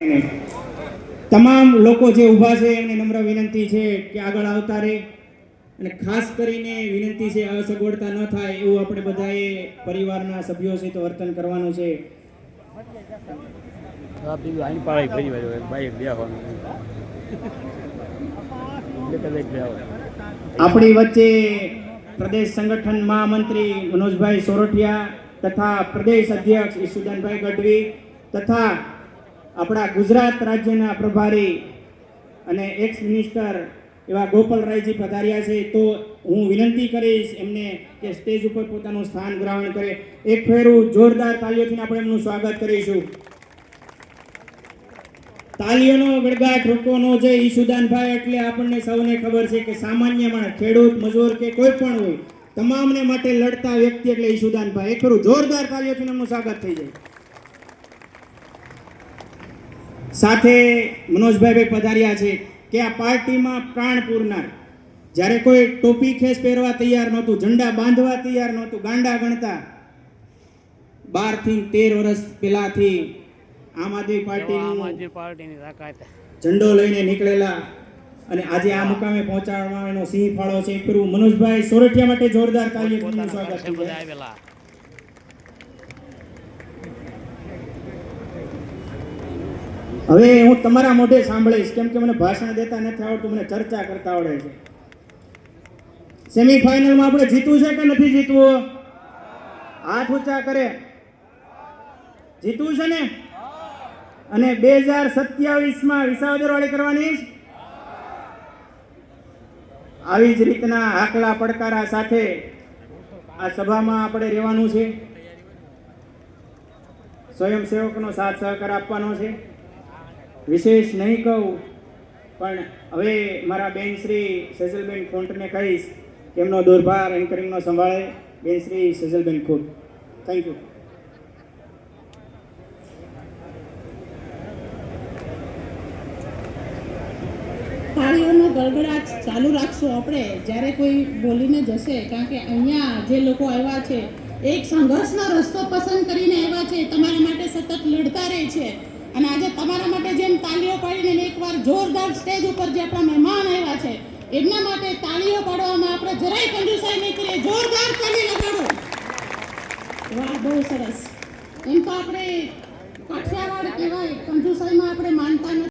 તમામ લોકો જે ઊભા છે એમને નમ્ર વિનંતી છે કે આગળ આવતા રહે અને ખાસ કરીને વિનંતી છે અસગવડતા ન થાય એવું આપણે બધાએ પરિવારના સભ્યો છે તો વર્તન કરવાનું છે. આપણી વચ્ચે પ્રદેશ સંગઠન મહામંત્રી મનોજભાઈ સોરઠિયા તથા પ્રદેશ અધ્યક્ષ ઈશુદાનભાઈ ગઢવી તથા આપણા ગુજરાત રાજ્યના પ્રભારી અને એક્સ મિનિસ્ટર એવા ગોપાલરાયજી પધાર્યા છે. તો હું વિનંતી કરીશ એમને કે સ્ટેજ ઉપર પોતાનું સ્થાન ગ્રહણ કરે. એક ફેરું જોરદાર તાલીઓથી આપણે એમનું સ્વાગત કરીશું. તાલીઓનો ગડગાટ રોકવાનો છે. ઈશુદાનભાઈ એટલે આપણને સૌને ખબર છે કે સામાન્ય માણસ, ખેડૂત, મજૂર કે કોઈ પણ હોય, તમામને માટે લડતા વ્યક્તિ એટલે ઈશુદાનભાઈ. એક ફેરું જોરદાર તાલીઓથી એમનું સ્વાગત થઈ જાય. સાથે મનોજભાઈ પધાર્યા છે કે આ પાર્ટીમાં પ્રાણ પૂરનાર, જ્યારે કોઈ ટોપી ખેસ પહેરવા તૈયાર નહોતું, ઝંડા બાંધવા તૈયાર નહોતું, ગાંડા ગણતા, 12 થી 13 વર્ષ પહેલાથી આમ આદમી પાર્ટીની ઝંડો લઈને નીકળેલા અને આજે આ મુકામે પહોંચાડવામાં એનો સિંહ ફાળો છે. ફરું મનોજભાઈ સોરઠિયા માટે જોરદાર તાલીઓનું સ્વાગત છે. હવે હું તમારા મોઢે સાંભળીશ, કેમ કે મને ભાષણ દેતા નથી આવડતું, મને ચર્ચા કરતા આવડે છે. સેમીફાઇનલમાં આપણે જીતવું છે કે નથી જીતવું? હાથ ઊંચા કરે. જીતવું છે ને? અને 2027માં વિસાવદર વાળી કરવાની. આવી જ રીતના આકલા પડકારા સાથે આ સભામાં આપણે રહેવાનું છે. સ્વયંસેવકનો સાથ સહકાર આપવાનો છે. વિશેષ નહીં કહું, પણ હવે મારા બેન શ્રી સેજલબેન ખોંટને કહીશ કે એમનો દુર્ભાર એન્કરિંગનો સંભાળે. બેન શ્રી સેજલબેન ખોંટ, થેન્ક યુ. તાળીઓનો ગડગડાટ ચાલુ રાખશું આપણે જ્યારે કોઈ બોલીને જશે, કારણ કે અહીંયા જે લોકો આવ્યા છે એક સંઘર્ષનો રસ્તો પસંદ કરીને આવ્યા છે, તમારા માટે સતત લડતા રહે છે. અને આજે તમારા માટે જેમ તાળીઓ પાડીને એકવાર જોરદાર સ્ટેજ ઉપર જે આપણા મહેમાન આવ્યા છે એમના માટે તાળીઓ પાડવામાં આપણે જરાય કંજૂસાઈ નહીં કરીએ. જોરદાર તાળી લગાડો. વાહ, બહુ સરસ. એમ તો આપણે કાઠિયાવાડ કહેવાય, કંજૂસાઈમાં આપણે માનતા નથી.